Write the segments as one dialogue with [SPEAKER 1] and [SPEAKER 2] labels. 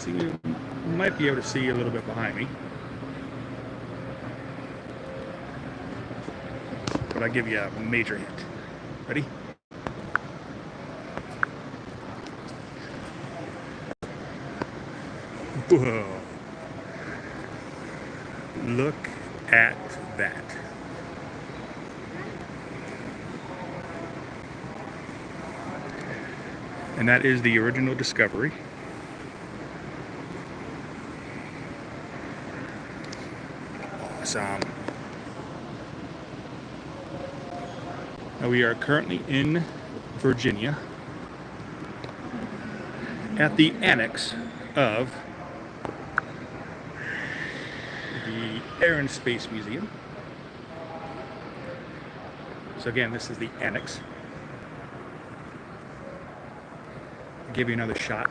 [SPEAKER 1] So you might be able to see a little bit behind me. But I'll give you a major hint. Ready? Whoa. Look at that. And that is the original discovery. Awesome. Now we are currently in Virginia at the annex of the Air and Space Museum. So again, this is the annex. I'll give you another shot.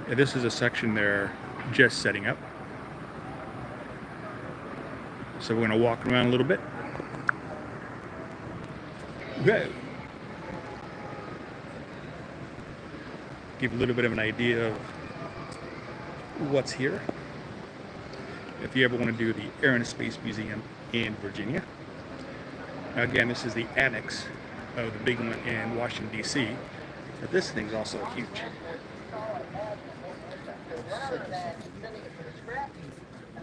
[SPEAKER 1] And this is a section they're just setting up. So we're going to walk around a little bit. Okay. Give a little bit of an idea of what's here. If you ever want to do the Air and Space Museum in Virginia. Now again, this is the annex of the big one in Washington, D.C. But this thing's also huge. So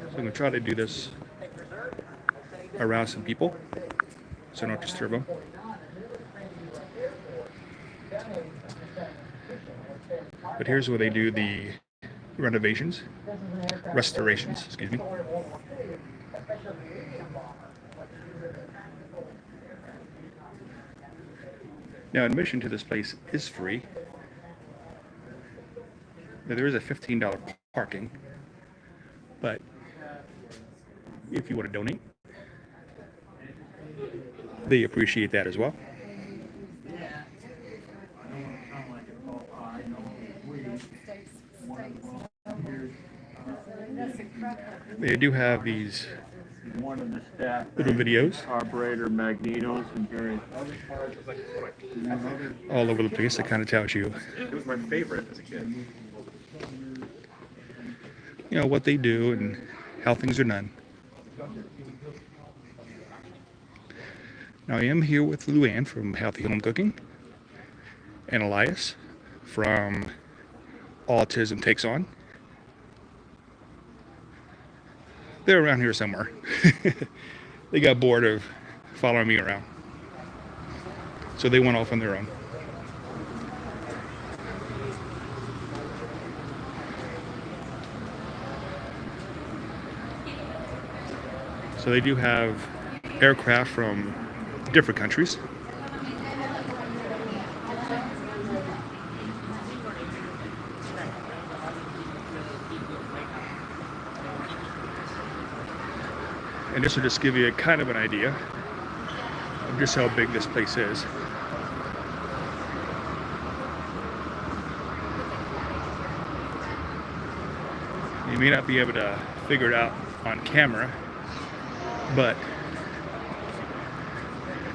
[SPEAKER 1] I'm going to try to do this around some people so I don't disturb them. But here's where they do the restorations, excuse me. Now admission to this place is free. Now, there is a $15 parking, but if you want to donate, they appreciate that as well. They do have these little videos
[SPEAKER 2] operator magnetos and various
[SPEAKER 1] all over the place that kind of tells you,
[SPEAKER 2] it was my favorite as a kid.
[SPEAKER 1] You know, what they do and how things are done. Now I am here with Luann from Healthy Home Cooking and Elias from Autism Takes On. They're around here somewhere. They got bored of following me around, so they went off on their own. So they do have aircraft from different countries. And this will just give you a kind of an idea of just how big this place is. You may not be able to figure it out on camera, but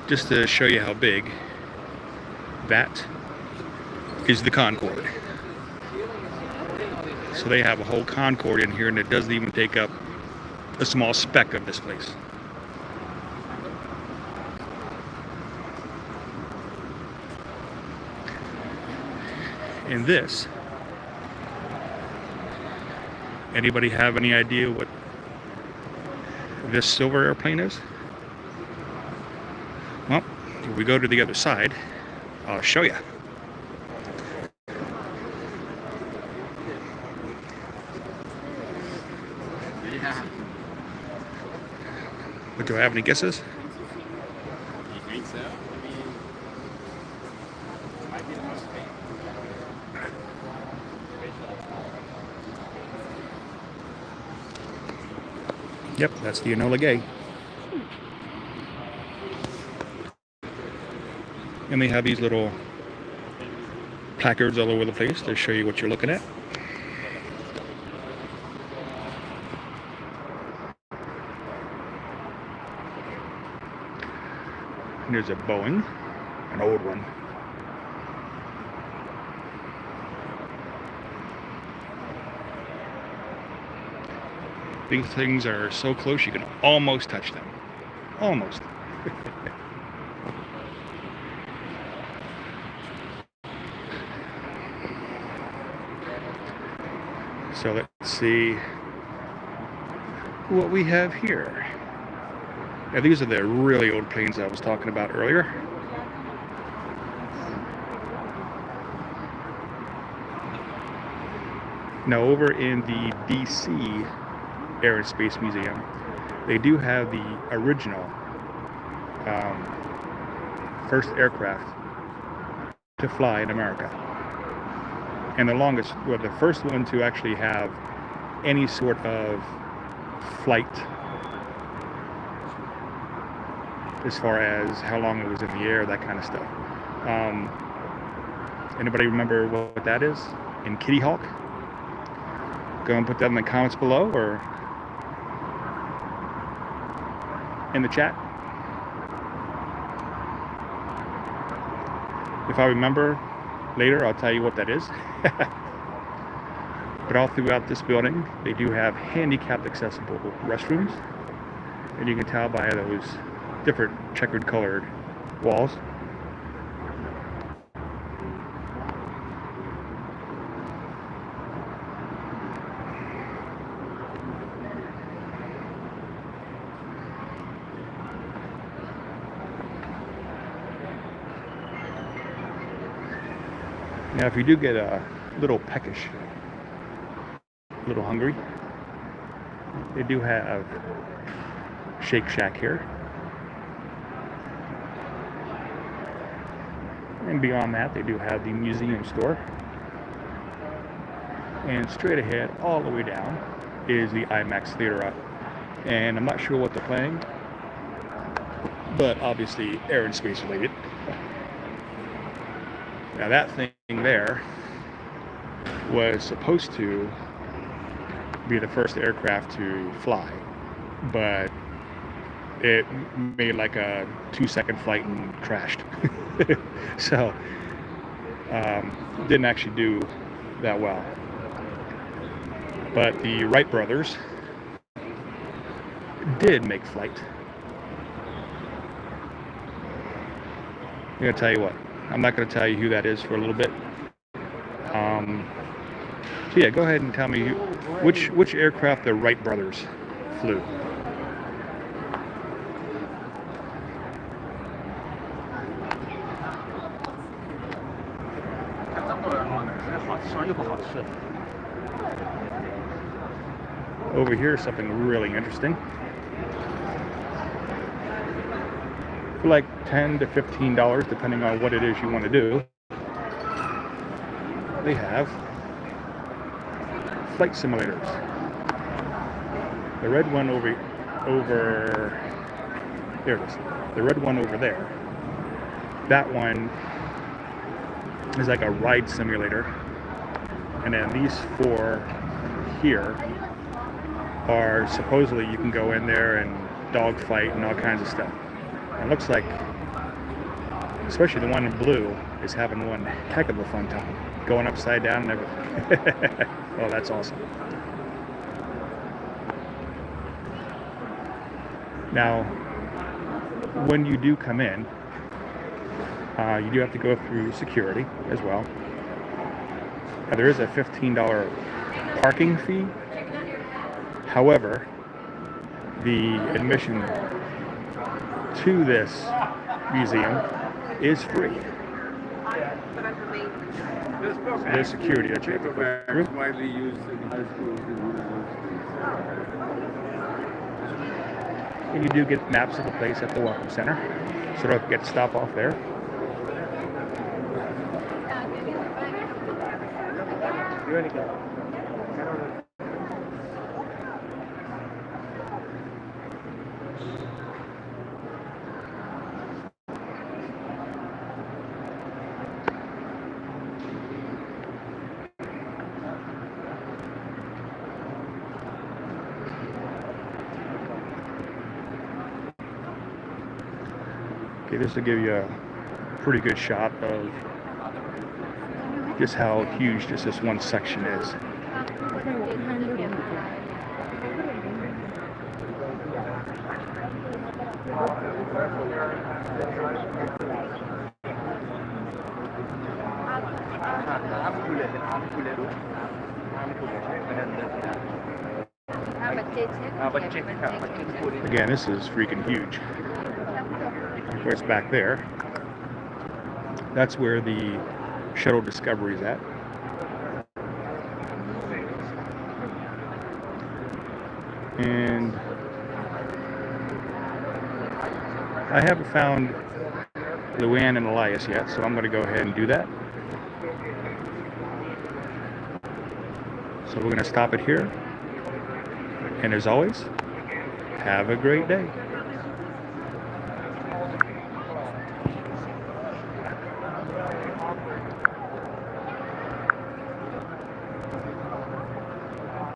[SPEAKER 1] just to show you how big, that is the Concorde. So they have a whole Concorde in here, and it doesn't even take up a small speck of this place. And this, anybody have any idea what this silver airplane is? Well, if we go to the other side, I'll show you. But do I have any guesses?
[SPEAKER 2] You think so?
[SPEAKER 1] Yep, that's the Enola Gay. And they have these little placards all over the place to show you what you're looking at. And there's a Boeing, an old one. These things are so close you can almost touch them. Almost. So let's see what we have here. Now these are the really old planes I was talking about earlier. Now over in the DC Air and Space Museum, they do have the original first aircraft to fly in America. And the longest, well, the first one to actually have any sort of flight as far as how long it was in the air, that kind of stuff. Anybody remember what that is? In Kitty Hawk? Go and put that in the comments below or in the chat. If I remember later, I'll tell you what that is. But all throughout this building, they do have handicapped accessible restrooms. And you can tell by those different checkered colored walls. Now, if you do get a little peckish, a little hungry, they do have Shake Shack here. And beyond that, they do have the museum store. And straight ahead, all the way down, is the IMAX theater. And I'm not sure what they're playing, but obviously air and space related. Now that thing there was supposed to be the first aircraft to fly, but it made like a 2-second flight and crashed. So didn't actually do that well. But the Wright brothers did make flight. I'm gonna tell you what, I'm not going to tell you who that is for a little bit. So yeah, go ahead and tell me which aircraft the Wright brothers flew. Over here, something really interesting. For like $10 to $15, depending on what it is you want to do, they have flight simulators. The red one over there it is. The red one over there. That one is like a ride simulator, and then these 4 here are supposedly you can go in there and dogfight and all kinds of stuff. It looks like, especially the one in blue, is having one heck of a fun time. Going upside down and everything. Oh, that's awesome. Now, when you do come in, you do have to go through security as well. Now, there is a $15 parking fee. However, the admission to this museum is free. So there's security that you have to go through.
[SPEAKER 2] Widely used in high schools and universities.
[SPEAKER 1] And you do get maps of the place at the Welcome Center, so don't forget to stop off there. Okay, this will give you a pretty good shot of just how huge just this one section is. Again, this is freaking huge. Of course, back there, that's where the shuttle Discovery is at. And I haven't found Luann and Elias yet, so I'm going to go ahead and do that. So we're going to stop it here. And as always, have a great day.